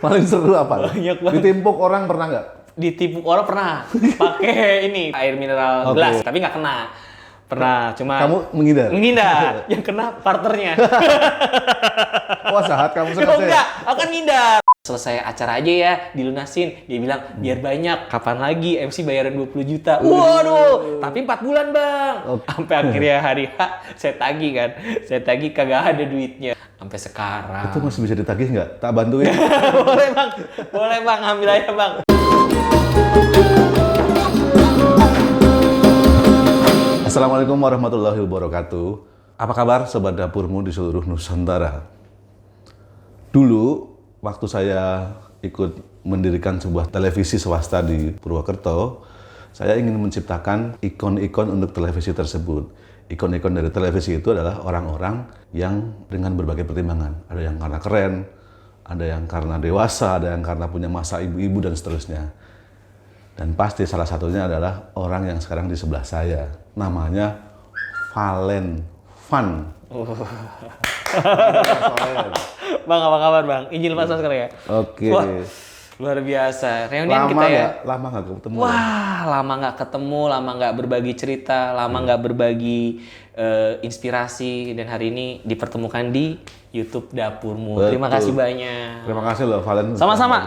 Paling seru apa? Banyak banget. Ditimpuk orang pernah nggak? Ditipu orang pernah. Pakai ini air mineral gelas, tapi nggak kena. Pernah, cuma Kamu menghindar? menghindar. Yang kena partnernya. Wah, saat kamu Oh, sengaja. enggak, akan ngindar. Selesai acara aja ya, dilunasin. Dia bilang, biar banyak. Kapan lagi MC bayaran 20 juta? Waduh, tapi 4 bulan, Bang. Sampai akhirnya hari H, saya tagih kan. Saya tagih kagak ada duitnya. Sampai sekarang. Itu masih bisa ditagih nggak? Tak bantuin. Boleh, Bang. Boleh, Bang. Ambil aja, Bang. Assalamualaikum warahmatullahi wabarakatuh. Apa kabar sobat dapurmu di seluruh Nusantara? Dulu, waktu saya ikut mendirikan sebuah televisi swasta di Purwokerto, saya ingin menciptakan ikon-ikon untuk televisi tersebut. Ikon-ikon dari televisi itu adalah orang-orang yang dengan berbagai pertimbangan. Ada yang karena keren, ada yang karena dewasa, ada yang karena punya masa ibu-ibu, dan seterusnya. Dan pasti salah satunya adalah orang yang sekarang di sebelah saya. Namanya Valen Van. Bang, apa kabar, Bang? Izin lepas masker ya? Oke. Wah, luar biasa. Reunian kita ya. Lama nggak ketemu. Wah, lama nggak ketemu, lama nggak berbagi cerita, lama nggak berbagi inspirasi. Dan hari ini dipertemukan di YouTube Dapurmu. Betul. Terima kasih banyak. Terima kasih loh Valen. Sama-sama.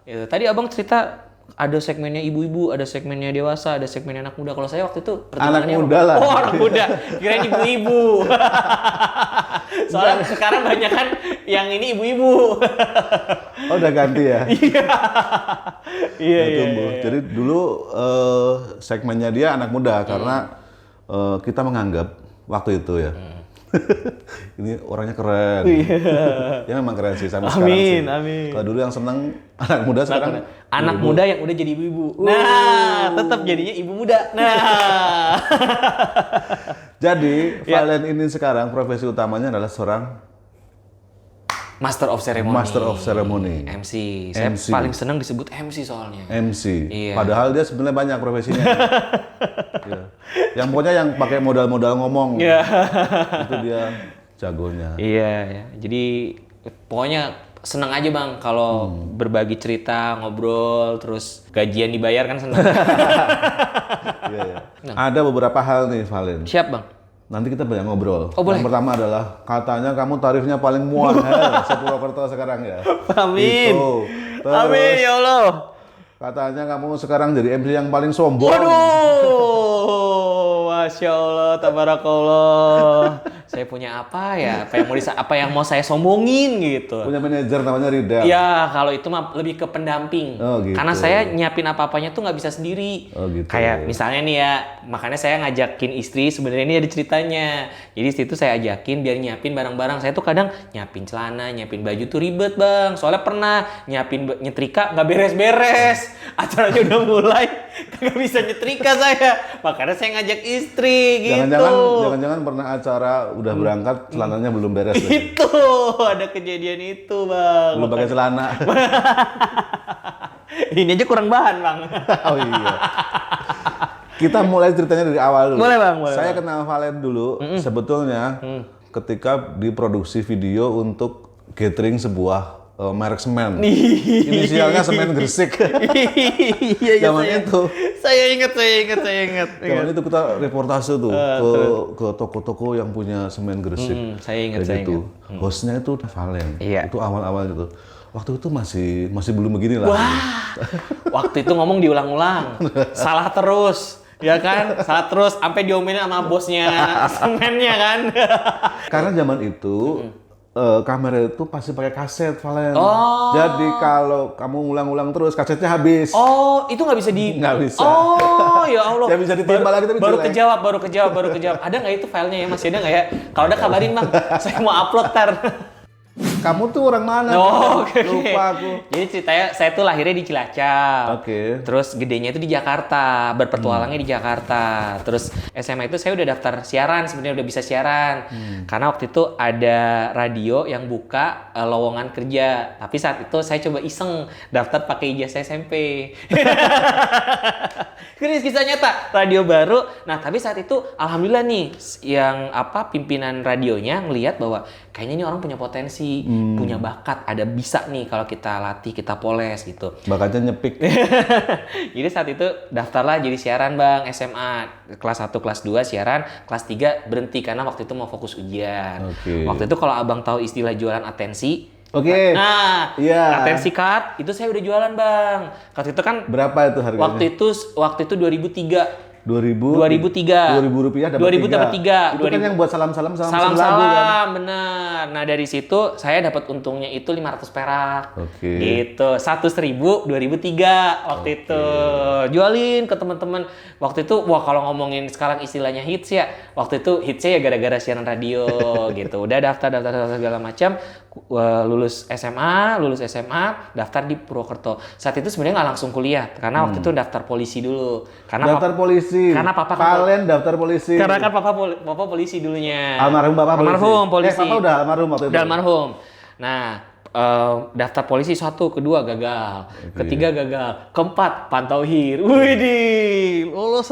Ya, tadi abang cerita ada segmennya ibu-ibu, ada segmennya dewasa, ada segmennya anak muda. Kalau saya waktu itu pertemuannya Anak muda lah. Oh, anak muda. Kirain ibu-ibu. Soalnya sekarang banyak kan yang ini ibu-ibu. Oh, udah ganti ya? Iya. Jadi dulu segmennya dia anak muda karena kita menganggap waktu itu ya. Ini orangnya keren. Ya memang keren sih sampai sekarang sih. Amin. Kalau dulu yang seneng anak muda, sekarang anak muda yang udah jadi ibu-ibu. Nah, tetap jadinya ibu muda. Nah. Jadi Valen ini sekarang profesi utamanya adalah seorang Master of Ceremony. MC. Saya MC. paling senang disebut MC soalnya. MC. Iya. Padahal dia sebenarnya banyak profesinya. Iya. Yang pokoknya yang pakai modal-modal ngomong. Iya. Itu dia jagonya. Iya, ya. Jadi pokoknya senang aja, Bang, kalau berbagi cerita, ngobrol, terus gajian dibayar kan senang. Iya, iya. Ada beberapa hal nih, Valen. Siap, Bang. Nanti kita banyak ngobrol. Oh, boleh. Yang pertama adalah katanya kamu tarifnya paling mahal se-Purwokerto sekarang ya. Amin. Itu. Terus, Amin, ya Allah. katanya kamu sekarang jadi MC yang paling sombong. Waduh, Masya Allah, tabarakallah. Saya punya apa ya? Apa yang mau saya sombongin gitu? Punya manajer namanya Ridal. Ya, kalau itu mah lebih ke pendamping. Oh, gitu. Karena saya nyiapin apa-apanya tuh nggak bisa sendiri. Oh, gitu. Kayak misalnya nih ya, makanya saya ngajakin istri, sebenarnya ini ada ceritanya. Jadi situ saya ajakin biar nyiapin barang-barang. Saya tuh kadang nyiapin celana, nyiapin baju tuh ribet, Bang. Soalnya pernah nyiapin nyetrika nggak beres-beres. Acaranya udah mulai, kagak bisa nyetrika saya. Makanya saya ngajak istri gitu. Jangan-jangan pernah acara udah berangkat celananya belum beres. Itu ada kejadian itu, Bang. Belum pakai celana. Ini aja kurang bahan, Bang. Oh iya. Kita mulai ceritanya dari awal dulu. Boleh, Bang, boleh, Saya kenal Valen dulu sebetulnya ketika diproduksi video untuk catering sebuah merek semen. Inisialnya Semen Gresik. Iya, Zaman itu. Saya ingat. Zaman itu kita reportase tuh ke toko-toko yang punya semen Gresik. Saya ingat. Hostnya itu Valen. Iya. Itu awal-awal gitu. Waktu itu masih belum begini lah. Wah, waktu itu ngomong diulang-ulang, salah terus. Ya kan, salah terus, sampai diomelin sama bosnya semennya kan. Karena zaman itu kamera itu pasti pakai kaset, Valen. Oh. Jadi kalau kamu ulang-ulang terus, kasetnya habis. Oh, itu nggak bisa di... Nggak bisa. Oh, ya Allah. Ya bisa ditimbal lagi tapi baru jelek. kejawab. Ada nggak itu filenya ya? Masih ada nggak ya? Kalau ada kabarin, Bang. Saya mau upload tar. Kamu tuh orang mana? Oh, oke. Lupa aku. Jadi ceritanya saya tuh lahirnya di Cilacap. Oke. Terus gedenya itu di Jakarta, berpetualangnya di Jakarta. Terus SMA itu saya udah daftar siaran, sebenarnya udah bisa siaran. Karena waktu itu ada radio yang buka lowongan kerja. Tapi saat itu saya coba iseng daftar pakai ijazah SMP. Ini kisah nyata, radio baru. Nah, tapi saat itu alhamdulillah nih yang pimpinan radionya ngelihat bahwa kayaknya ini orang punya potensi. punya bakat, ada bisa nih kalau kita latih, kita poles gitu. Bakatnya nyepik. Jadi saat itu daftarlah jadi siaran Bang, SMA. Kelas 1, kelas 2 siaran, kelas 3 berhenti karena waktu itu mau fokus ujian. Oke. Waktu itu kalau Abang tahu istilah jualan atensi, Oke. nah, Iya. atensi card itu saya udah jualan Bang. Waktu itu kan Berapa itu harganya? waktu itu 2003. 2000 2003. 2000 rupiah dapat 2000 dapat 3. Itu kan yang buat salam-salam sama Salam-salam, kan? bener. Nah dari situ saya dapat untungnya itu 500 perak. Oke. Gitu. 100.000 2003 waktu itu. Jualin ke teman-teman. Waktu itu wah kalau ngomongin sekarang istilahnya hits ya. Waktu itu hitsnya ya gara-gara siaran radio gitu. Udah daftar segala macam. Lulus SMA, daftar di Purwokerto. Saat itu sebenarnya nggak langsung kuliah karena waktu itu daftar polisi dulu. Karena Daftar polisi. karena papa kan kalian daftar polisi. karena kan papa polisi dulunya. Almarhum bapak polisi. Almarhum polisi. Papa udah almarhum waktu itu. Udah almarhum. Nah, daftar polisi 1, kedua gagal, ketiga gagal, keempat pantau hir. Widih, lolos.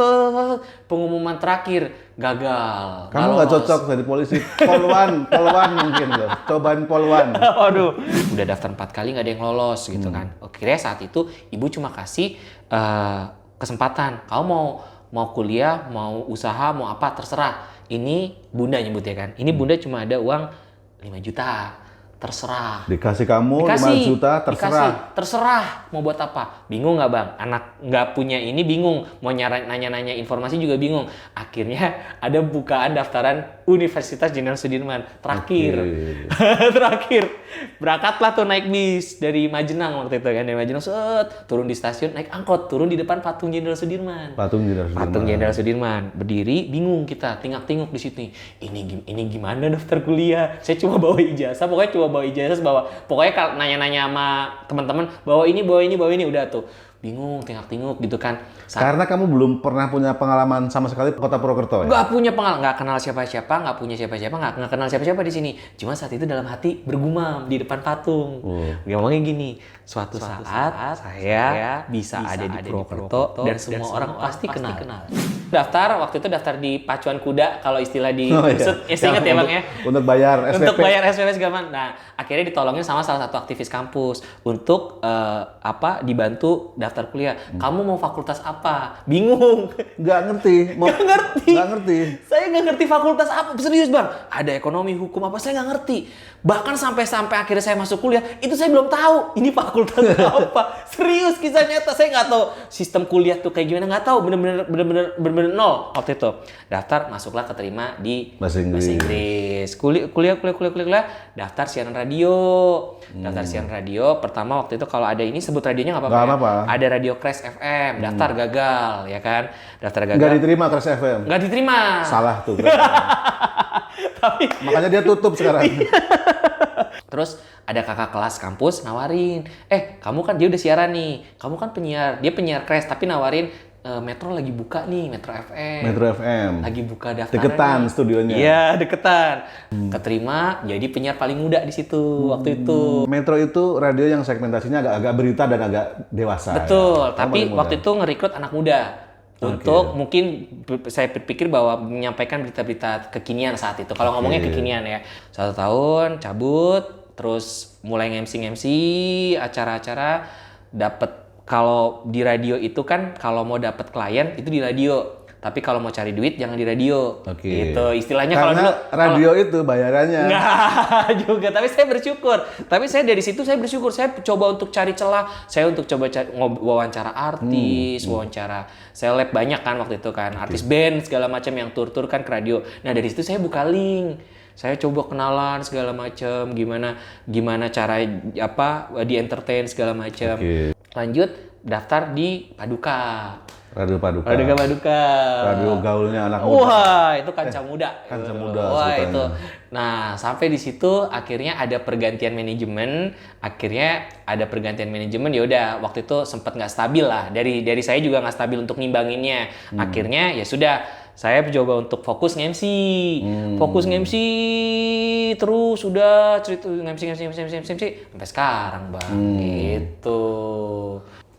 Pengumuman terakhir gagal. Kamu nggak cocok jadi polisi. Polwan mungkin loh. Cobain polwan. Waduh, udah daftar 4 kali nggak ada yang lolos gitu kan. Akhirnya saat itu ibu cuma kasih kesempatan. Kamu mau kuliah, mau usaha, mau apa terserah. Ini bunda nyebutnya kan. Ini bunda cuma ada uang 5 juta. Terserah. Dikasih kamu 5 juta terserah. Terserah mau buat apa. Bingung nggak Bang? Anak nggak punya ini bingung. Mau nanya-nanya informasi juga bingung. Akhirnya ada bukaan daftaran Universitas Jenderal Sudirman. Terakhir. Terakhir. Berangkatlah tuh naik bis dari Majenang waktu itu kan. Dari Majenang turun di stasiun, naik angkot, turun di depan patung Jenderal Sudirman. Patung Jenderal Sudirman. Berdiri bingung kita, tingak-tinguk di situ. Ini gimana daftar kuliah? Saya cuma bawa ijazah, pokoknya kalau nanya-nanya sama teman-teman bawa ini udah tuh. Bingung, tingak-tinguk gitu kan. Karena kamu belum pernah punya pengalaman sama sekali di Kota Purwokerto ya? Nggak punya pengalaman, nggak kenal siapa-siapa, nggak punya siapa-siapa, nggak kenal siapa-siapa di sini. Cuma saat itu dalam hati bergumam di depan patung. Ngomongnya gini, suatu saat saya bisa ada di Purwokerto dan semua orang pasti kenal. Waktu itu daftar di pacuan kuda kalau istilah di inget ya Bang ya. Untuk bayar SPP. Untuk bayar SPP segala macam. Nah, akhirnya ditolongin sama salah satu aktivis kampus untuk dibantu daftar kuliah. Kamu mau fakultas apa? Bingung. Nggak ngerti. Nggak ngerti. Saya nggak ngerti fakultas apa. Serius Bang. Ada ekonomi, hukum apa? Saya nggak ngerti. Bahkan sampai akhirnya saya masuk kuliah, itu saya belum tahu ini fakultas apa. Serius kisah nyata. Saya nggak tahu sistem kuliah tuh kayak gimana. Nggak tahu. Bener-bener nol waktu itu. Daftar, masuklah keterima di bahasa Inggris. Kuliah. Daftar siaran radio. Daftar siaran radio. Pertama waktu itu kalau ada ini sebut radionya nggak apa-apa. Ada Radio Crash FM. Daftar gagal, ya kan? Daftar gagal. Nggak diterima Crash FM. Nggak diterima. Salah tuh. Makanya dia tutup sekarang. Terus ada kakak kelas kampus nawarin, kamu kan dia udah siaran nih, kamu kan penyiar, dia penyiar Crash tapi nawarin Metro lagi buka nih, Metro FM. Lagi buka daftaran. Deketan nih studionya. Iya, deketan. Keterima jadi penyiar paling muda di situ waktu itu. Metro itu radio yang segmentasinya agak berita dan agak dewasa. Betul, ya? Tapi waktu itu ngerekrut anak muda. Untuk mungkin saya berpikir bahwa menyampaikan berita-berita kekinian saat itu. Kalau ngomongnya kekinian ya. 1 tahun cabut, terus mulai nge-MC acara-acara, dapat. Kalau di radio itu kan kalau mau dapat klien itu di radio, tapi kalau mau cari duit jangan di radio. Gitu istilahnya. Kalau dulu radio itu bayarannya. Enggak juga, tapi saya bersyukur. Tapi saya dari situ saya bersyukur. Saya coba untuk cari celah. Saya untuk coba wawancara artis, wawancara seleb banyak kan waktu itu kan. Artis band segala macam yang tur-tur kan ke radio. Nah, dari situ saya buka link. Saya coba kenalan segala macam, gimana cara di entertain segala macam. Lanjut daftar di Paduka. Radio Paduka. Radio gaulnya anak muda. Wah, itu kancah muda. Kancah muda. Wah, itu. Nah, sampai di situ akhirnya ada pergantian manajemen. Ya udah, waktu itu sempat nggak stabil lah. Dari saya juga nggak stabil untuk nimbanginnya. Akhirnya ya sudah, saya coba untuk fokus nge-MC. Fokus nge-MC terus sudah cerita nge-MC sampai sekarang, Bang. Gitu.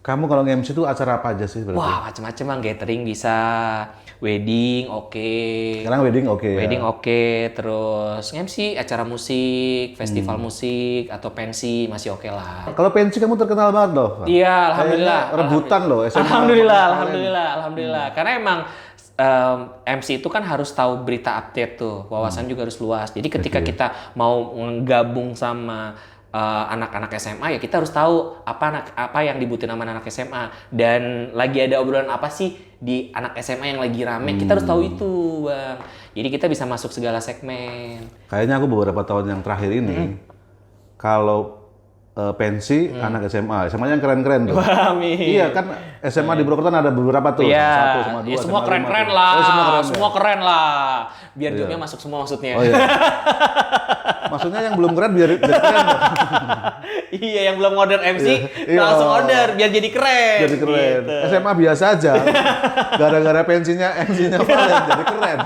Kamu kalau nge-MC itu acara apa aja sih berarti? Wah, macam-macam bang. Gathering bisa, wedding oke. Sekarang wedding oke ya? Wedding oke, terus MC acara musik, festival musik atau pensi masih oke lah. Kalau pensi kamu terkenal banget loh. Iya, alhamdulillah. Kayaknya rebutan loh SMA. Alhamdulillah. Karena emang MC itu kan harus tahu berita update tuh, wawasan juga harus luas. Jadi ketika kita mau gabung sama anak-anak SMA ya kita harus tahu apa yang dibutuhin sama anak SMA dan lagi ada obrolan apa sih di anak SMA yang lagi rame, kita harus tahu itu, Bang. Jadi kita bisa masuk segala segmen. Kayaknya aku beberapa tahun yang terakhir ini kalau pensi anak SMA yang keren-kren tuh. Amin. Iya kan SMA di Purwokerto ada beberapa tuh, Iya. satu sama dua. Ya, semua sama keren-keren lima lah. tuh. Oh, semua keren. Semua keren lah. Biar jobnya masuk semua maksudnya. Oh iya. Maksudnya yang belum keren biar keren dong. Iya, yang belum order MC Iya. langsung order biar jadi keren. Jadi keren. Gitu. SMA biasa aja. Gara-gara pensinya MC-nya Valen jadi keren.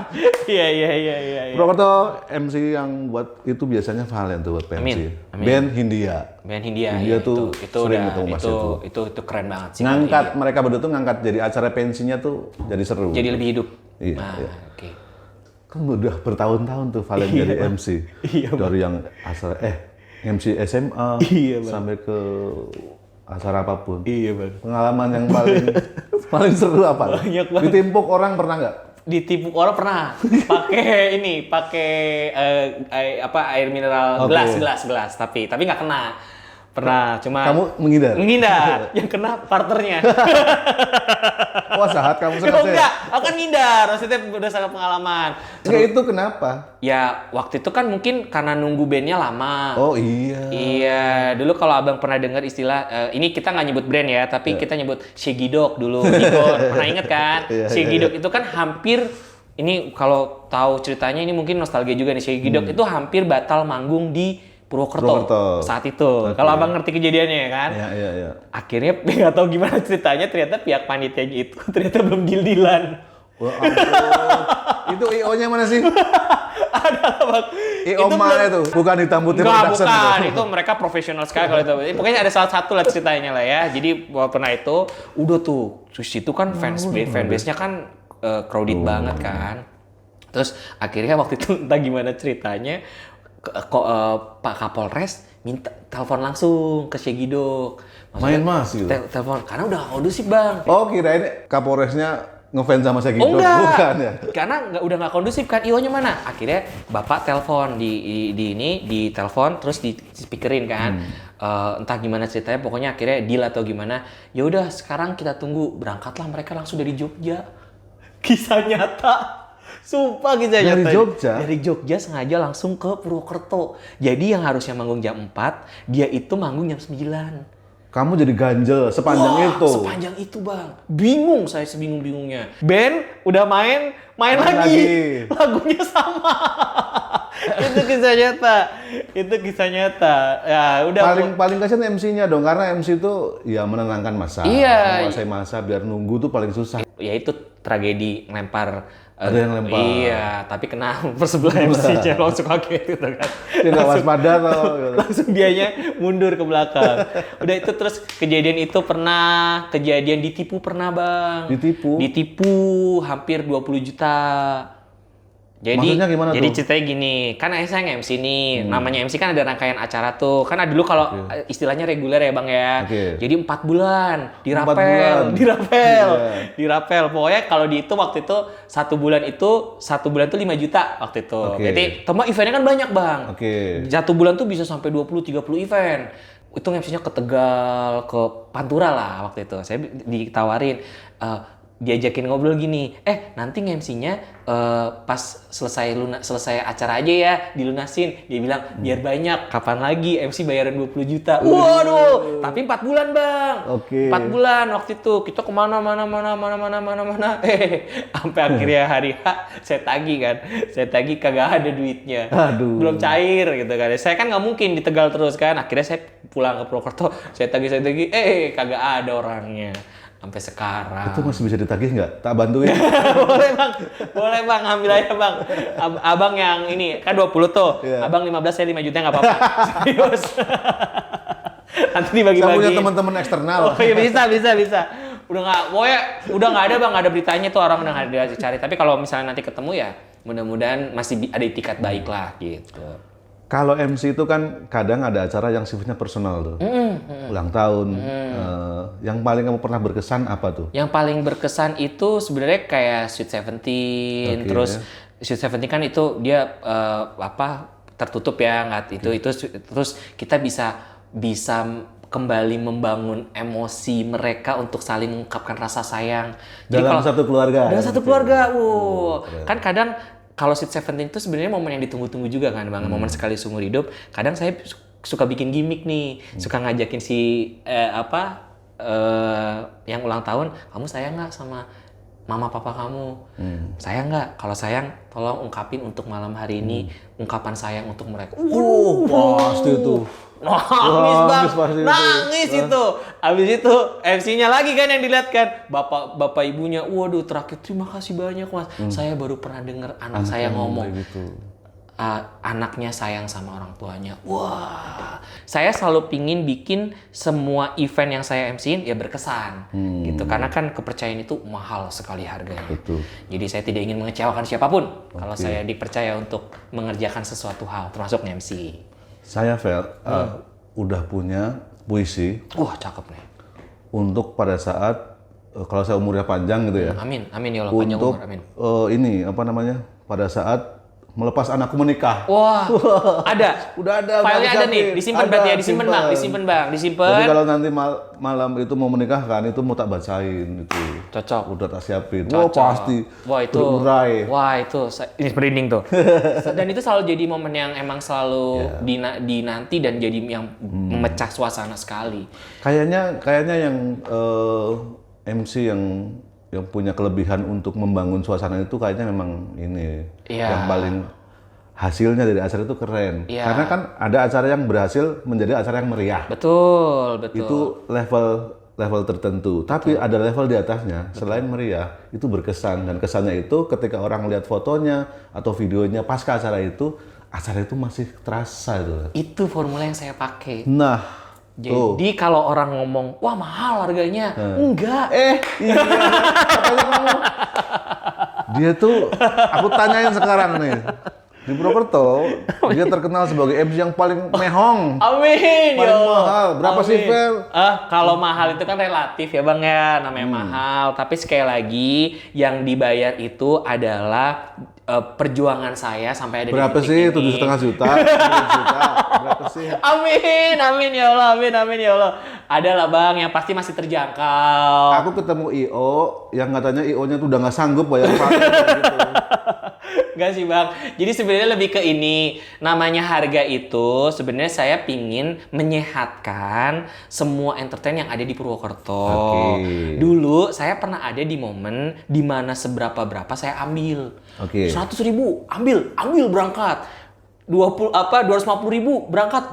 Iya. Purwokerto MC yang buat itu biasanya Valen tuh buat pensi. Amin. Band Hindia. Band Hindia, Hindia ya, tuh itu sering udah ketemu Mas itu keren banget sih. Ngangkat mereka berdua tuh ngangkat jadi acara pensinya tuh jadi seru. Jadi lebih hidup. Iya, Nah, iya. oke. Kan udah bertahun-tahun tuh Valen jadi MC. Dari yang acara MC SMA sampai ke acara apapun. Iya, Bang. Pengalaman yang paling paling seru apa? Banyak banget. Ditimpuk orang pernah nggak? Ditipu orang pernah pakai air mineral gelas tapi nggak kena. Pernah, cuma Kamu menghindar? yang kena partnernya. Wah sahat kamu Oh, sengaja. enggak, aku kan ngindar, maksudnya udah sangat pengalaman. Enggak itu kenapa? Ya waktu itu kan mungkin karena nunggu bandnya lama. Oh iya. Iya, dulu kalau abang pernah dengar istilah, ini kita nggak nyebut brand ya, tapi kita nyebut Shegidok dulu. Igor, pernah inget kan? Shegidok itu kan hampir, ini kalau tahu ceritanya ini mungkin nostalgia juga nih. Shegidok itu hampir batal manggung di Purwokerto saat itu. Kalau abang ngerti kejadiannya ya kan? Iya. Akhirnya nggak tahu gimana ceritanya, ternyata pihak panitianya itu ternyata belum deal-dealan. Wah ampun. Itu IO-nya mana sih? Ada bang. IO mana itu? Bukan hitam putih production. Bukan. Gitu. Itu mereka profesional sekali kalau itu. Pokoknya ada salah satu lah ceritanya lah ya. Jadi pernah itu, udah tuh. Terus itu kan fanbase-nya kan crowded banget kan. Terus akhirnya waktu itu entah gimana ceritanya, Pak Kapolres minta telepon langsung ke Shegidok. Main mas gitu. Telepon karena udah kondusif bang. Oh kirain Kapolresnya ngefans sama saya gitu. Oh enggak. Bukan ya? Karena udah nggak kondusif kan, IO-nya mana? Akhirnya bapak telepon di telepon terus di speakerin kan. Entah gimana ceritanya, pokoknya akhirnya deal atau gimana. Ya udah sekarang kita tunggu, berangkatlah mereka langsung dari Jogja. Kisah nyata. Sumpah kisah Dari nyata. Jogja? Dari Jogja sengaja langsung ke Purwokerto. Jadi yang harusnya manggung jam 4, dia itu manggung jam 9. Kamu jadi ganjel sepanjang itu. Sepanjang itu bang. Bingung saya sebingung-bingungnya. Band udah main lagi. Lagunya sama. Itu kisah nyata. Ya udah. Paling kasihan MC-nya dong, karena MC itu ya menenangkan masa. Iya. Menguasai masa biar nunggu tuh paling susah. Ya itu tragedi lempar. Ada yang lempar. Iya, tapi kena persebelah MC-nya langsung kaget gitu kan. Dia nggak waspada atau gitu. Langsung dianya mundur ke belakang. Udah itu terus kejadian itu pernah, kejadian ditipu pernah bang. Ditipu hampir 20 juta. Jadi, maksudnya gimana jadi tuh? ceritanya gini, kan saya nge-MC nih, namanya MC kan ada rangkaian acara tuh. Kan dulu kalau istilahnya reguler ya bang ya. Jadi 4 bulan, dirapel. Pokoknya kalau dihitung waktu itu 1 bulan itu 5 juta waktu itu. Jadi tomo eventnya kan banyak bang. 1 bulan tuh bisa sampai 20-30 event. Itu MC-nya ke Tegal, ke Pantura lah waktu itu. Saya ditawarin, diajakin ngobrol gini, nanti nge-MC-nya pas selesai acara aja ya, dilunasin. Dia bilang, biar banyak, kapan lagi MC bayaran 20 juta. Waduh, tapi 4 bulan bang. 4 bulan waktu itu, kita kemana, sampai akhirnya hari H, saya tagih kagak ada duitnya. Aduh. Belum cair gitu kan. Saya kan nggak mungkin di Tegal terus kan, akhirnya saya pulang ke Purwokerto, saya tagih, kagak ada orangnya. Sampai sekarang. Itu masih bisa ditagih nggak? Tak bantuin. Boleh bang, ambil aja bang. Abang yang ini, kan 20 tuh. Abang 15, saya 5 juta nggak apa-apa. Serius. Nanti Saya dibagi-bagi. punya teman-teman eksternal. Oh iya bisa. Udah nggak ada bang, nggak ada beritanya tuh orang udah nggak ada dicari. Tapi kalau misalnya nanti ketemu ya, mudah-mudahan masih ada itikat baik lah gitu. Kalau MC itu kan kadang ada acara yang sifatnya personal tuh. Ulang tahun. Yang paling kamu pernah berkesan apa tuh? Yang paling berkesan itu sebenarnya kayak Sweet Seventeen, terus Sweet Seventeen kan itu dia tertutup ya, nggak itu terus kita bisa kembali membangun emosi mereka untuk saling mengungkapkan rasa sayang. Dalam satu keluarga. Dalam satu keluarga, kan kadang kalau Sweet Seventeen itu sebenarnya momen yang ditunggu-tunggu juga kan bang, momen sekali seumur hidup. Kadang saya suka bikin gimmick nih, suka ngajakin si yang ulang tahun, kamu sayang nggak sama mama papa kamu? Sayang nggak? Kalau sayang, tolong ungkapin untuk malam hari ini ungkapan sayang untuk mereka. Pasti itu. Nangis itu. Abis itu MC-nya lagi kan yang dilihat kan, bapak ibunya, waduh terakhir terima kasih banyak mas. Saya baru pernah dengar anak saya ngomong. Gitu. Anaknya sayang sama orang tuanya. Wah, saya selalu pingin bikin semua event yang saya MC-in ya berkesan, gitu. Karena kan kepercayaan itu mahal sekali harganya. Betul. Jadi saya tidak ingin mengecewakan siapapun kalau saya dipercaya untuk mengerjakan sesuatu hal, termasuk MC. Saya udah punya puisi. Wah, cakep nih. Untuk pada saat kalau saya umurnya panjang gitu ya. Amin ya Allah, panjang umur, amin. Pada saat melepas anakku menikah. Wah, ada. Udah ada. Filenya ada nih, disimpan berarti ya, disimpan bang. Jadi kalau nanti malam itu mau menikahkan, itu mau tak bacain itu. Cocok. Udah tak siapin. Cocok. Wah pasti. Wah itu. Berurai. Wah itu. Ini merinding tuh. Dan itu selalu jadi momen yang emang selalu dinanti dan jadi yang memecah suasana sekali. Kayaknya yang MC yang punya kelebihan untuk membangun suasana itu kayaknya memang ini yang paling hasilnya dari acara itu keren. Karena kan ada acara yang berhasil menjadi acara yang meriah. Betul. Itu level tertentu. Tapi ada level di atasnya selain meriah itu berkesan, dan kesannya itu ketika orang lihat fotonya atau videonya pasca acara itu masih terasa itu. Itu formula yang saya pakai. Nah. Jadi kalau orang ngomong, wah mahal harganya, enggak. Iya. Katanya kamu. Dia tuh, aku tanyain sekarang nih. Di Purwokerto, dia terkenal sebagai MC yang paling mehong. Amin. Paling mahal. Berapa sih, Fel? Kalau mahal itu kan relatif ya Bang ya, namanya mahal. Tapi sekali lagi, yang dibayar itu adalah perjuangan saya sampai ada berapa di titik sih? ini. 7,5 juta? 9 juta? Berapa sih? Amin ya Allah, amin ya Allah. Ada lah Bang, yang pasti masih terjangkau. Aku ketemu IO yang katanya IO-nya tuh udah nggak sanggup bayar parkir gitu. Enggak sih Bang, jadi sebenarnya lebih ke ini, namanya harga itu sebenarnya saya pingin menyehatkan semua entertain yang ada di Purwokerto. Dulu saya pernah ada di momen dimana seberapa-berapa saya ambil. 100.000 ambil berangkat. 250.000 berangkat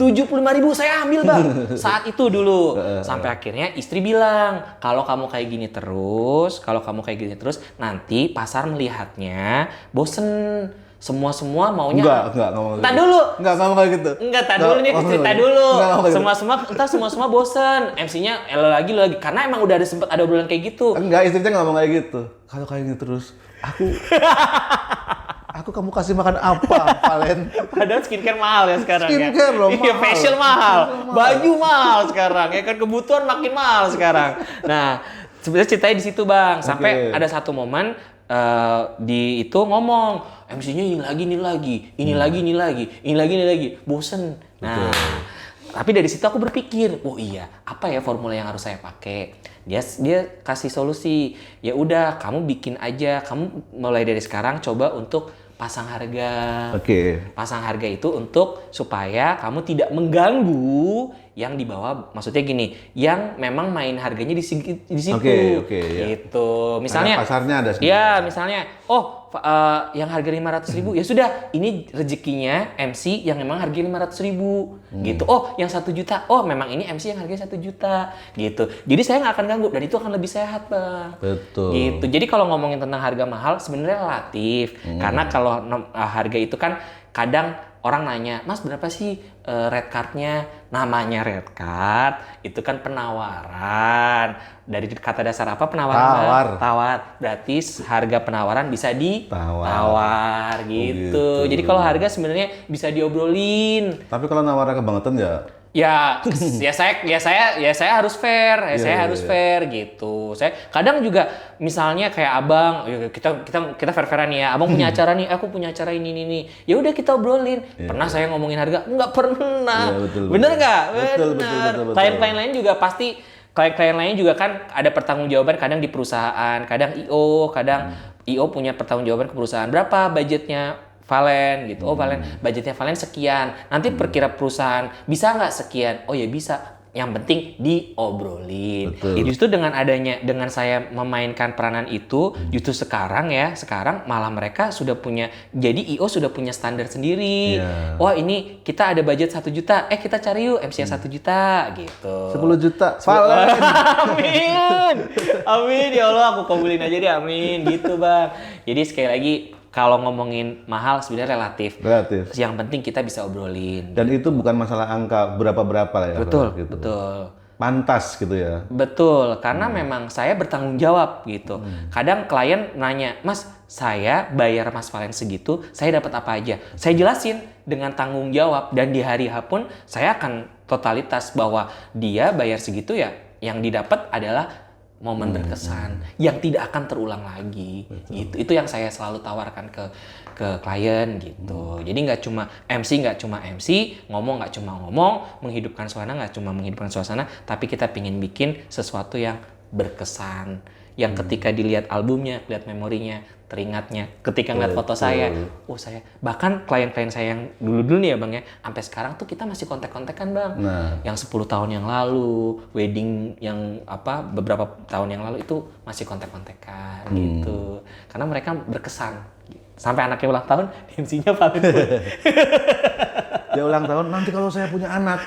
75.000 saya ambil Bang saat itu dulu. Sampai akhirnya istri bilang, kalau kamu kayak gini terus nanti pasar melihatnya bosen, semua maunya. Enggak ngomong gitu. Dulu. Enggak ngomong kayak gitu. Enggak, dulu nih cerita dulu. Semua bosen. MC-nya lo lagi karena emang udah sempet ada obrolan kayak gitu. Enggak, istrinya ngomong kayak gitu. Kalau kayak gitu terus aku kamu kasih makan apa, Valen? Padahal skincare mahal ya sekarang. Skincare loh, Iya, facial mahal. Baju mahal sekarang. Ya kan kebutuhan makin mahal sekarang. Nah, sebenarnya ceritanya di situ, Bang. Sampai ada satu momen di itu ngomong, MC-nya ini lagi. Bosen. Nah, tapi dari situ aku berpikir, oh iya, apa ya formula yang harus saya pakai? Dia kasih solusi. Ya udah, kamu bikin aja. Kamu mulai dari sekarang coba untuk pasang harga. Pasang harga itu untuk supaya kamu tidak mengganggu yang di bawah. Maksudnya gini, yang memang main harganya di situ. Gitu. Misalnya pasarnya ada sendiri. Ya, misalnya, yang harga 500.000 ya sudah, ini rezekinya MC yang memang harga 500.000 gitu. Yang 1 juta, memang ini MC yang harganya 1 juta gitu. Jadi saya nggak akan ganggu dan itu akan lebih sehat Bang. Betul. Gitu. Jadi kalau ngomongin tentang harga mahal sebenarnya relatif, karena kalau harga itu kan kadang orang nanya, Mas berapa sih red card-nya? Namanya red card, itu kan penawaran. Dari kata dasar apa penawaran? Tawar. Tawar. Berarti harga penawaran bisa ditawar gitu. gitu. Jadi kalau harga sebenarnya bisa diobrolin. Tapi kalau nawarnya kebangetan ya Ya, saya harus fair, saya harus fair gitu. Saya kadang juga misalnya kayak abang, ya kita fair-fairan nih ya. Abang punya acara nih, aku punya acara ini. Ya udah kita obrolin. Pernah saya ngomongin harga? Nggak pernah. Iya, betul, Bener nggak? betul. Bener. Betul. Klien-klien lain juga pasti. Klien-klien lain juga kan ada pertanggungjawaban kadang di perusahaan, kadang kadang IO punya pertanggungjawaban ke perusahaan. Berapa budgetnya Valen gitu. Oh Valen, budgetnya Valen sekian. Nanti perkira perusahaan bisa nggak sekian? Oh ya bisa. Yang penting diobrolin. Betul. Justru dengan saya memainkan peranan itu, justru sekarang malah mereka sudah punya, jadi IO sudah punya standar sendiri. Iya. Wah ini kita ada budget 1 juta, kita cari yuk MC-nya 1 juta gitu. 10 juta. Valen. Amin ya Allah, aku kabulin aja deh, amin gitu bang. Jadi sekali lagi kalau ngomongin mahal sebenarnya relatif. Yang penting kita bisa obrolin. Dan itu bukan masalah angka berapa lah ya. Betul, gitu. betul. Pantas gitu ya. Betul, karena memang saya bertanggung jawab gitu. Kadang klien nanya, Mas, saya bayar Mas Valen segitu, saya dapat apa aja? Saya jelasin dengan tanggung jawab dan di hari H pun saya akan totalitas bahwa dia bayar segitu ya, yang didapat adalah momen berkesan yang tidak akan terulang lagi. Gitu. Itu yang saya selalu tawarkan ke klien gitu. Jadi nggak cuma MC, ngomong nggak cuma ngomong, menghidupkan suasana nggak cuma menghidupkan suasana, tapi kita pingin bikin sesuatu yang berkesan. Yang ketika dilihat albumnya, lihat memorinya, teringatnya. Ketika ngeliat foto saya, bahkan klien-klien saya yang dulu nih ya bang ya, sampai sekarang tuh kita masih kontak-kontakan bang. Yang 10 tahun yang lalu, wedding yang beberapa tahun yang lalu itu masih kontak-kontakan gitu. Karena mereka berkesan. Sampai anaknya ulang tahun, MC-nya Valen. Dia ulang tahun, nanti kalau saya punya anak.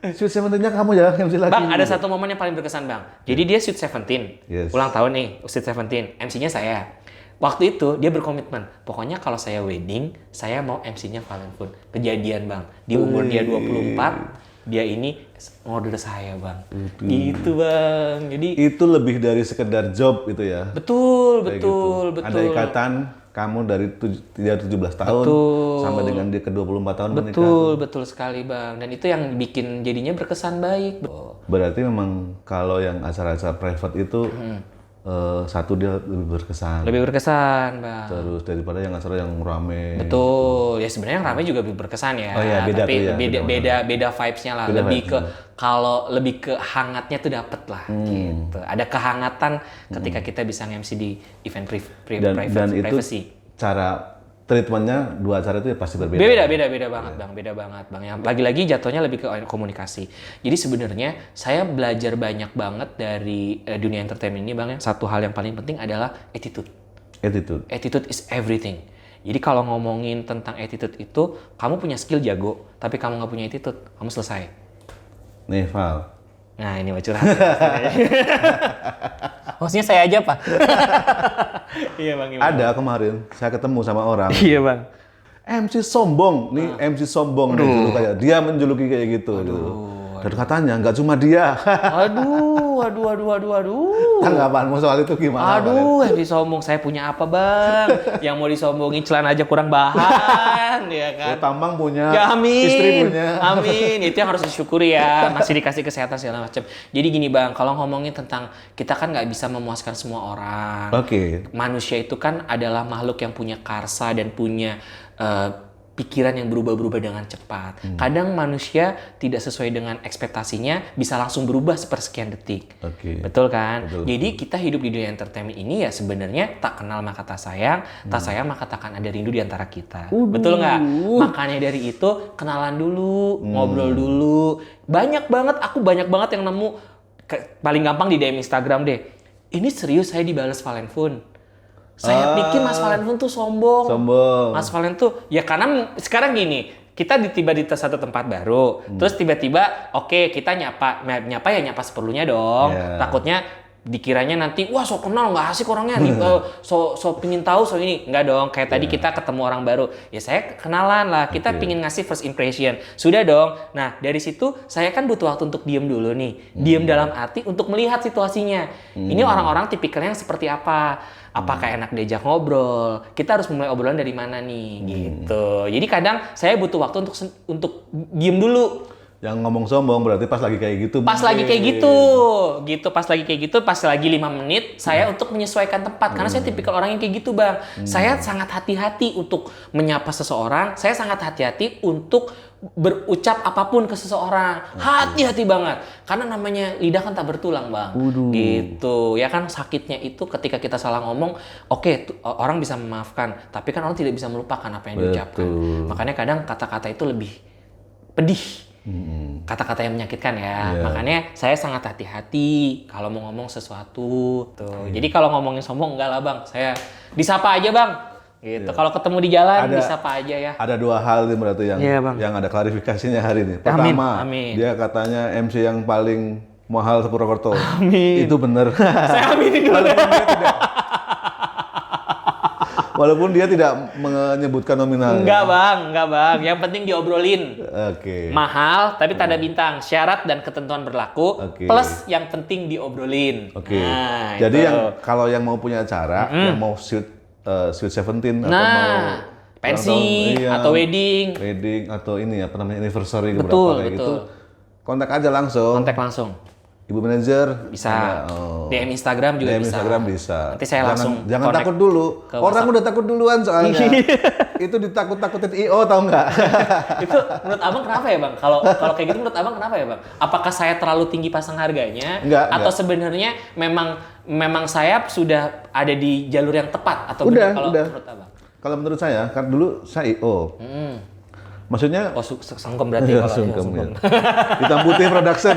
Sweet Seventeen-nya kamu ya MC lagi. Bang, ada satu momen yang paling berkesan bang. Jadi dia Sweet Seventeen, ulang tahun nih, Sweet Seventeen, MC-nya saya. Waktu itu dia berkomitmen, pokoknya kalau saya wedding, saya mau MC-nya Valen Food. Kejadian bang, di umur dia 24, dia ini ngorder saya bang. Gitu bang, jadi... Itu lebih dari sekedar job itu ya? Betul. Ada ikatan kamu dari 17 tahun sampai dengan dia ke 24 tahun menikah. Betul sekali bang. Dan itu yang bikin jadinya berkesan baik. Berarti memang kalau yang acara-acara private itu satu dia lebih berkesan. Lebih berkesan bang. Terus daripada yang acara yang rame. Betul. Ya sebenarnya yang rame juga lebih berkesan ya. Oh iya, beda tapi tuh ya, beda vibes-nya lah. Lebih ke hangatnya tuh dapet lah gitu. Ada kehangatan ketika kita bisa nge-MC di event Dan itu privacy. cara treatmentnya dua acara itu ya pasti berbeda. Beda banget bang. Ya, lagi-lagi jatuhnya lebih ke komunikasi. Jadi sebenarnya saya belajar banyak banget dari dunia entertainment ini bang. Ya. Satu hal yang paling penting adalah attitude. Attitude is everything. Jadi kalau ngomongin tentang attitude itu, kamu punya skill jago, tapi kamu nggak punya attitude, kamu selesai. Nih Val. Nah ini mah curhat. Maksudnya saya aja pak. Iya bang. Ada kemarin saya ketemu sama orang. Iya bang. MC sombong, nih MC sombong kayak dia menjuluki kayak gitu. Dan katanya nggak cuma dia. Aduh. Tanggapanmu soal itu gimana? Aduh, yang disombong saya punya apa bang? Yang mau disombongin celana aja kurang bahan, ya kan? Tambang punya, ya, amin. Istri punya. Amin, itu yang harus disyukuri ya. Masih dikasih kesehatan segala macam. Jadi gini bang, kalau ngomongin tentang kita kan nggak bisa memuaskan semua orang. Oke. Manusia itu kan adalah makhluk yang punya karsa dan punya pikiran yang berubah-berubah dengan cepat. Kadang manusia tidak sesuai dengan ekspektasinya bisa langsung berubah sepersekian detik. Betul kan? Betul. Jadi kita hidup di dunia entertainment ini ya sebenarnya tak kenal maka tak sayang, tak sayang maka takkan ada rindu di antara kita. Betul nggak? Makanya dari itu kenalan dulu, ngobrol dulu. Banyak banget yang nemu paling gampang di DM Instagram deh. Ini serius saya dibales Valen Food. Saya pikir Mas Valen tuh sombong. Mas Valen tuh ya karena sekarang gini, kita tiba di satu tempat baru, terus tiba-tiba oke, kita nyapa seperlunya dong. Takutnya dikiranya nanti wah so kenal nggak asik orangnya nih, so pingin tahu so ini nggak dong, kayak tadi kita ketemu orang baru ya saya kenalan lah, kita pingin ngasih first impression sudah dong. Nah dari situ saya kan butuh waktu untuk diem dulu nih, diem dalam arti untuk melihat situasinya, ini orang-orang tipikalnya yang seperti apa, apakah enak diajak ngobrol, kita harus memulai obrolan dari mana nih gitu. Jadi kadang saya butuh waktu untuk diem dulu. Yang ngomong sombong berarti pas lagi kayak gitu. Pas lagi kayak gitu, pas lagi kayak gitu, pas lagi 5 menit saya untuk menyesuaikan tempat, karena saya tipikal orang yang kayak gitu bang. Saya sangat hati-hati untuk menyapa seseorang, saya sangat hati-hati untuk berucap apapun ke seseorang, hati-hati banget, karena namanya lidah kan tak bertulang bang. Gitu, ya kan sakitnya itu ketika kita salah ngomong, orang bisa memaafkan, tapi kan orang tidak bisa melupakan apa yang diucapkan. Makanya kadang kata-kata itu lebih pedih. Kata-kata yang menyakitkan ya. Makanya saya sangat hati-hati kalau mau ngomong sesuatu tuh. Jadi kalau ngomongin sombong enggak lah bang, saya disapa aja bang gitu. Kalau ketemu di jalan disapa aja ya. Ada 2 hal nih berarti yang ada klarifikasinya hari ini. Pertama, dia katanya MC yang paling mahal Sepurwokerto. Itu bener. Saya aminin dulu. Walaupun dia tidak menyebutkan nominalnya. Enggak bang. Yang penting diobrolin. Mahal, tapi tanda bintang. Syarat dan ketentuan berlaku. Plus yang penting diobrolin. Nah, jadi kalau yang mau punya acara, yang mau Sweet 17 atau mau pensi atau wedding atau ini apa namanya anniversary berapa kayak gitu, kontak aja langsung. Ibu manajer bisa, DM Instagram juga DM Instagram bisa. Nanti saya langsung jangan takut dulu. Orang udah takut duluan soalnya. Itu ditakut-takutin IO tahu nggak? Itu menurut abang kenapa ya bang? Kalau kayak gitu menurut abang kenapa ya bang? Apakah saya terlalu tinggi pasang harganya? Atau sebenarnya memang saya sudah ada di jalur yang tepat atau udah. Menurut abang? Kalau menurut saya kan dulu saya IO. Maksudnya sungkem berarti kalau sungkem. Hitam Putih Production.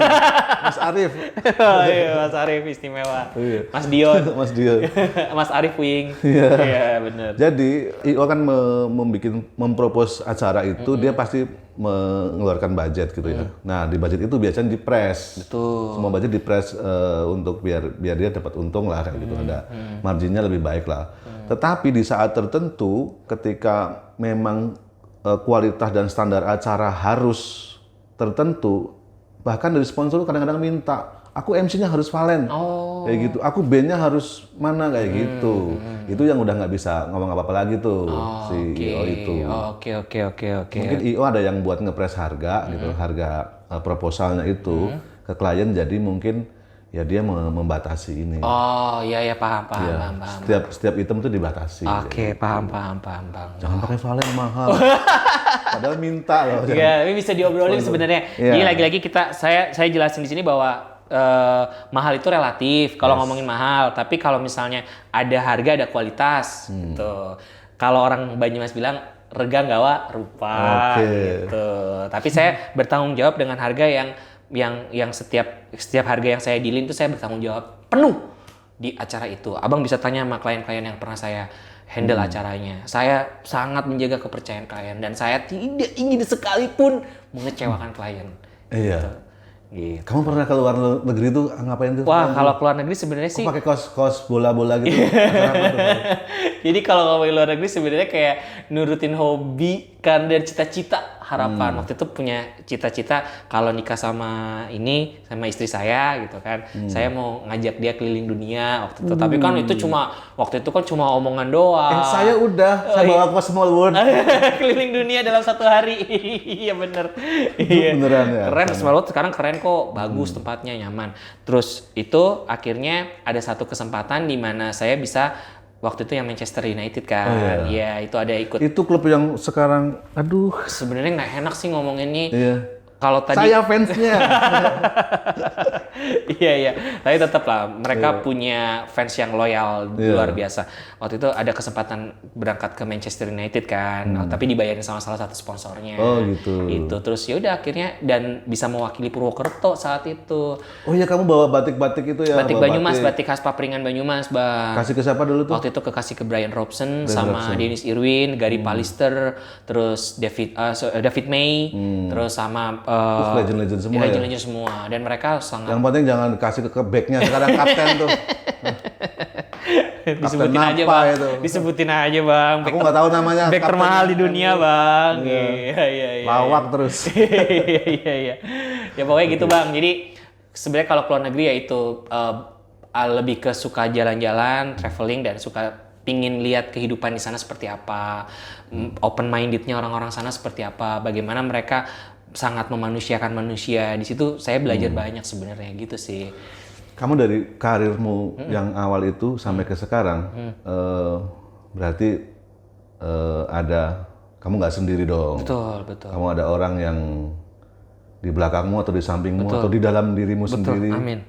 Mas Arif. Iya, Mas Arif istimewa. Mas Dion. Mas Arif Wing. Iya, benar. Jadi, IO kan mempropos acara itu, dia pasti mengeluarkan budget gitu ya. Nah, di budget itu biasanya dipres. Betul. Semua budget dipres untuk biar dia dapat untung lah kayak gitu. Ada marginnya lebih baik lah. Tetapi di saat tertentu ketika memang kualitas dan standar acara harus tertentu, bahkan dari sponsor kadang-kadang minta, aku MC-nya harus Valen, kayak gitu, aku band-nya harus mana kayak gitu. Itu yang udah nggak bisa ngomong apa-apa lagi tuh si IO itu. Oke. Mungkin IO ada yang buat ngepres harga gitu, harga proposalnya itu ke klien, jadi mungkin ya dia membatasi ini. Oh iya paham. Setiap item tuh dibatasi. Oke, paham. Jangan pakai Valen mahal. Padahal minta loh. Iya, ini bisa diobrolin sebenarnya. Jadi lagi-lagi saya jelasin di sini bahwa mahal itu relatif kalau ngomongin mahal, tapi kalau misalnya ada harga ada kualitas gitu. Kalau orang Banyumas bilang rega nggawa rupa gitu. Tapi saya bertanggung jawab dengan harga yang setiap harga yang saya dealin itu saya bertanggung jawab penuh di acara itu. Abang bisa tanya sama klien-klien yang pernah saya handle acaranya. Saya sangat menjaga kepercayaan klien dan saya tidak ingin sekalipun mengecewakan klien. Iya. Gitu. Kamu pernah ke luar negeri tuh ngapain tuh? Wah, kalau keluar negeri sebenarnya sih pakai kaos bola-bola gitu. Jadi kalau ngomongin luar negeri sebenarnya kayak nurutin hobi kan dan cita-cita harapan. Waktu itu punya cita-cita kalau nikah sama istri saya gitu kan. Saya mau ngajak dia keliling dunia waktu itu. Tapi kan waktu itu kan cuma omongan doang. Saya bawa ke Small World. Keliling dunia dalam 1 hari. Iya bener. Iya. Beneran ya. Keren, Small World sekarang keren kok, bagus tempatnya, nyaman. Terus itu akhirnya ada satu kesempatan di mana saya bisa waktu itu yang Manchester United kan. Iya, itu ada ikut. Itu klub yang sekarang Sebenarnya nggak enak sih ngomongin ini. Iya. Kalau tadi saya fansnya. Iya. Tapi tetap lah mereka punya fans yang loyal luar biasa. Waktu itu ada kesempatan berangkat ke Manchester United kan, tapi dibayarin sama salah satu sponsornya. Oh gitu. Itu terus ya udah akhirnya dan bisa mewakili Purwokerto saat itu. Oh iya, kamu bawa batik-batik itu ya? Batik Banyumas, batik khas Papringan Banyumas, Bang. Kasih ke siapa dulu tuh? Waktu itu kasih ke Brian Robson sama Dennis Irwin, Gary Pallister, terus David May, terus sama legend-legend semua ya? legend-legend semua. Dan mereka sangat Yang penting jangan kasih ke backnya sekarang kapten tuh. disebutin aja apa bang, itu? disebutin aja bang. Aku nggak tahu namanya. Back kapten termahal di apa. dunia bang. Iya. Lawak terus. Iya. Ya pokoknya gitu bang. Jadi sebenarnya kalau keluar negeri ya itu lebih ke suka jalan-jalan, traveling dan suka pingin lihat kehidupan di sana seperti apa, open mindednya orang-orang sana seperti apa, bagaimana mereka sangat memanusiakan manusia. Di situ saya belajar banyak sebenarnya gitu sih. Kamu dari karirmu yang awal itu sampai ke sekarang, berarti ada, kamu nggak sendiri dong. Betul. Kamu ada orang yang di belakangmu atau di sampingmu atau di dalam dirimu sendiri. Amin.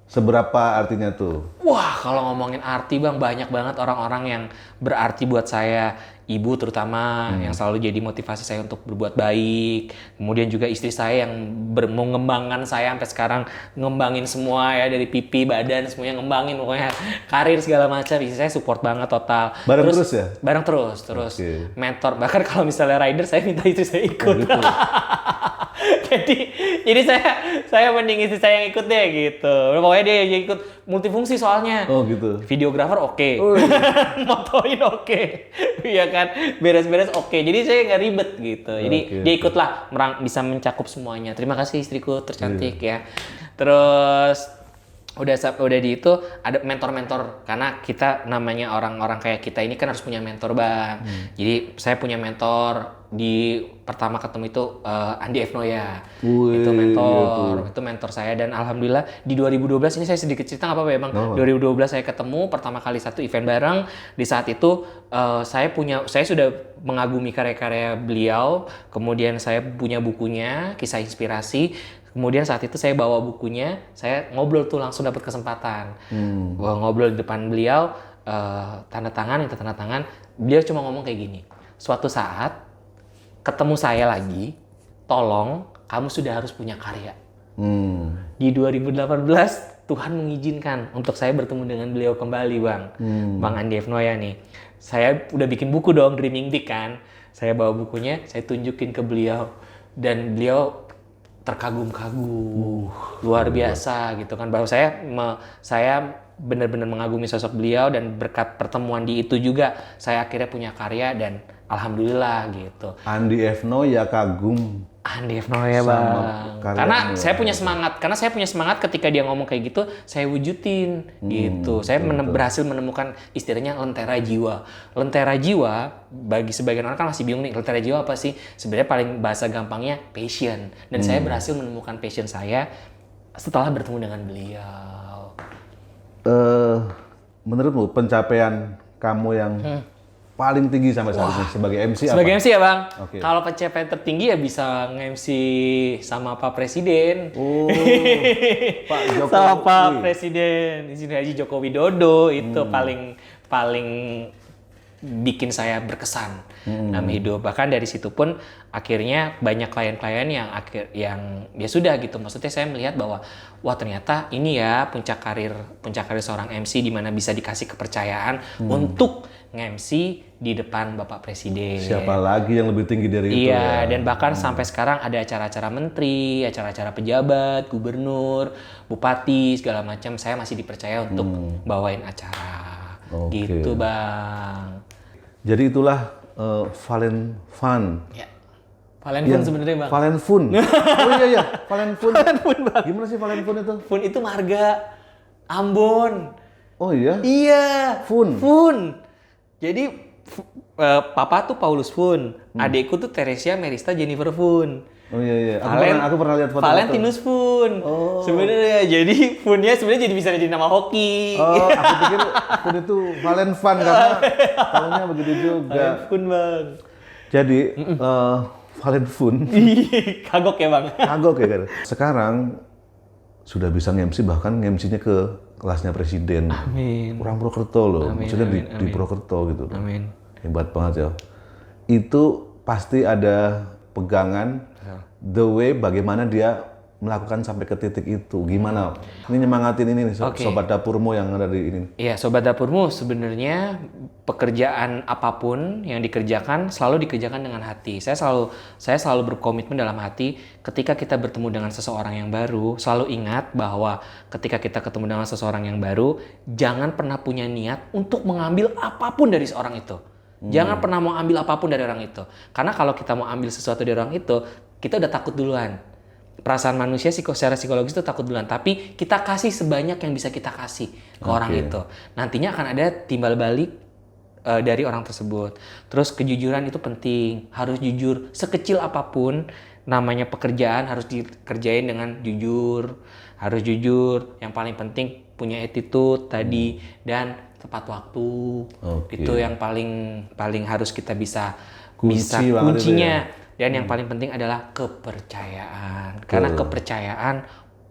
Seberapa artinya tuh? Wah, kalau ngomongin arti bang, banyak banget orang-orang yang berarti buat saya. Ibu terutama yang selalu jadi motivasi saya untuk berbuat baik. Kemudian juga istri saya yang mengembangkan saya sampai sekarang, ngembangin semua ya, dari pipi, badan, semuanya ngembangin, pokoknya karir segala macam. Istri saya support banget total. Bareng terus ya? Bareng terus. Oke. Mentor. Bahkan kalau misalnya rider, saya minta istri saya ikut. Gitu. jadi saya mending istri saya yang ikut deh gitu. Pokoknya dia yang ikut multifungsi soalnya. Oh gitu. Videografer oke. Motoin oke. Iya kan, beres-beres oke. Jadi saya nggak ribet gitu. Jadi dia ikutlah bisa mencakup semuanya. Terima kasih istriku tercantik ya. Terus udah di itu ada mentor-mentor, karena kita namanya orang-orang kayak kita ini kan harus punya mentor bang. Jadi saya punya mentor, di pertama ketemu itu Andi F. Noya. Itu mentor saya, dan alhamdulillah di 2012 ini saya sedikit cerita nggak apa-apa ya bang. 2012 saya ketemu pertama kali satu event bareng. Di saat itu saya sudah mengagumi karya-karya beliau, kemudian saya punya bukunya Kisah Inspirasi. Kemudian saat itu saya bawa bukunya, saya ngobrol tuh, langsung dapat kesempatan. Gua ngobrol di depan beliau, minta tanda tangan. Beliau cuma ngomong kayak gini, suatu saat ketemu saya lagi, tolong kamu sudah harus punya karya. Di 2018 Tuhan mengizinkan untuk saya bertemu dengan beliau kembali bang. Bang Andi F. Noya nih. Saya udah bikin buku dong, Dreaming Big kan. Saya bawa bukunya, saya tunjukin ke beliau. Dan beliau terkagum-kagum, luar biasa gitu kan. Bahwa saya benar-benar mengagumi sosok beliau, dan berkat pertemuan di itu juga saya akhirnya punya karya, dan alhamdulillah gitu. Andi F. Noya kagum. Andi F. Noya bang. Karena saya punya semangat ketika dia ngomong kayak gitu, saya wujudin gitu. Saya berhasil menemukan istilahnya lentera jiwa. Lentera jiwa bagi sebagian orang kan masih bingung nih, lentera jiwa apa sih? Sebenarnya paling bahasa gampangnya passion. Dan saya berhasil menemukan passion saya setelah bertemu dengan beliau. Menurutmu pencapaian kamu yang paling tinggi sampai saat ini sebagai MC apa? Sebagai MC ya bang, Kalau pencapaian tertinggi ya bisa nge-MC sama Pak Presiden. Pak Jokowi. Sama Pak Presiden, Insinyur Haji Joko Widodo, itu paling bikin saya berkesan dalam hidup. Bahkan dari situ pun akhirnya banyak klien-klien yang ya sudah gitu. Maksudnya saya melihat bahwa wah ternyata ini ya puncak karir seorang MC, di mana bisa dikasih kepercayaan untuk nge-MC di depan Bapak Presiden. Siapa lagi yang lebih tinggi dari itu? Iya, dan bahkan sampai sekarang ada acara-acara menteri, acara-acara pejabat, gubernur, bupati, segala macam, saya masih dipercaya untuk bawain acara. Gitu bang. Jadi itulah Valen Fun. Ya. Valen Fun sebenarnya bang. Valen Fun. Oh iya, Valen Fun. Valen Fun bang. Gimana sih Valen Fun itu? Fun itu marga Ambon. Oh iya? Iya. Fun. Jadi papa tuh Paulus Fun, adikku tuh Teresia Merista Jennifer Fun. Oh iya. Aku pernah lihat foto. Valentinus Fun. Oh. Sebenarnya jadi Funnya sebenarnya bisa jadi nama hoki. Oh, aku pikir Fun itu Valen Fun karena tahunya begitu juga. Valen Fun bang. Jadi Valen Fun. Kagok ya bang. Kagok ya kan. Sekarang sudah bisa nge-MC, bahkan nge-MC-nya ke kelasnya presiden. Amin. Orang Purwokerto loh. Maksudnya di Purwokerto gitu. Amin. Hebat banget ya. Itu pasti ada pegangan the way bagaimana dia melakukan sampai ke titik itu? Gimana? Ini nyemangatin ini nih, Oke. sobat dapurmu yang ada di ini. Iya, Sobat Dapurmu, sebenarnya pekerjaan apapun yang dikerjakan selalu dikerjakan dengan hati. Saya selalu berkomitmen dalam hati ketika kita bertemu dengan seseorang yang baru, selalu ingat bahwa ketika kita ketemu dengan seseorang yang baru, jangan pernah punya niat untuk mengambil apapun dari seorang itu. Jangan pernah mau ambil apapun dari orang itu. Karena kalau kita mau ambil sesuatu dari orang itu, kita udah takut duluan. Perasaan manusia secara psikologis itu takut duluan, tapi kita kasih sebanyak yang bisa kita kasih ke orang itu. Nantinya akan ada timbal balik dari orang tersebut. Terus kejujuran itu penting, harus jujur sekecil apapun. Namanya pekerjaan harus dikerjain dengan jujur, harus jujur. Yang paling penting punya attitude tadi dan tepat waktu. Itu yang paling harus kita bisa Kunci banget itu kuncinya. ya. Dan yang paling penting adalah kepercayaan. Karena kepercayaan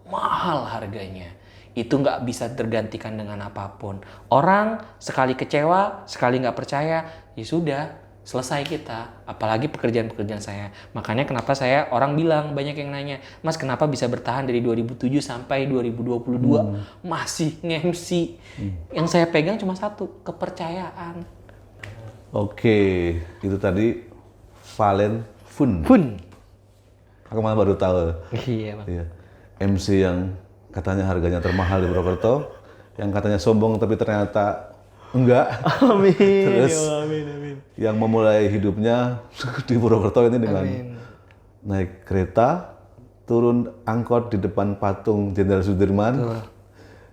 mahal harganya. Itu nggak bisa tergantikan dengan apapun. Orang sekali kecewa, sekali nggak percaya, ya sudah, selesai kita. Apalagi pekerjaan-pekerjaan saya. Makanya kenapa orang bilang, banyak yang nanya, Mas kenapa bisa bertahan dari 2007 sampai 2022 masih nge-MC? Yang saya pegang cuma satu, kepercayaan. Oke, itu tadi Valen Fun. Aku malah baru tahu. Iya, Bang. Iya. MC yang katanya harganya termahal di Purwokerto, yang katanya sombong tapi ternyata enggak. Amin. Terus Amin. yang memulai hidupnya di Purwokerto ini dengan naik kereta, turun angkot di depan patung Jenderal Sudirman,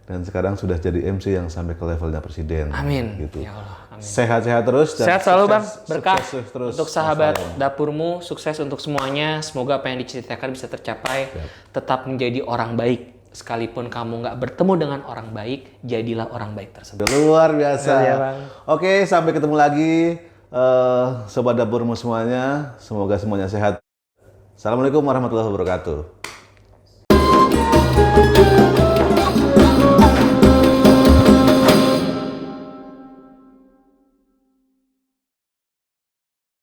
dan sekarang sudah jadi MC yang sampai ke levelnya presiden. Amin. Gitu. Ya Allah. Amin. Sehat-sehat terus. Dan Sehat selalu Bang, sukses- berkah sukses terus, untuk Mas sahabat Valen. dapurmu, sukses untuk semuanya. Semoga apa yang diceritakan bisa tercapai. Tetap menjadi orang baik. Sekalipun kamu nggak bertemu dengan orang baik, jadilah orang baik tersebut. Luar biasa. Iya, Bang. Oke, sampai ketemu lagi sobat dapurmu semuanya. Semoga semuanya sehat. Assalamualaikum warahmatullahi wabarakatuh.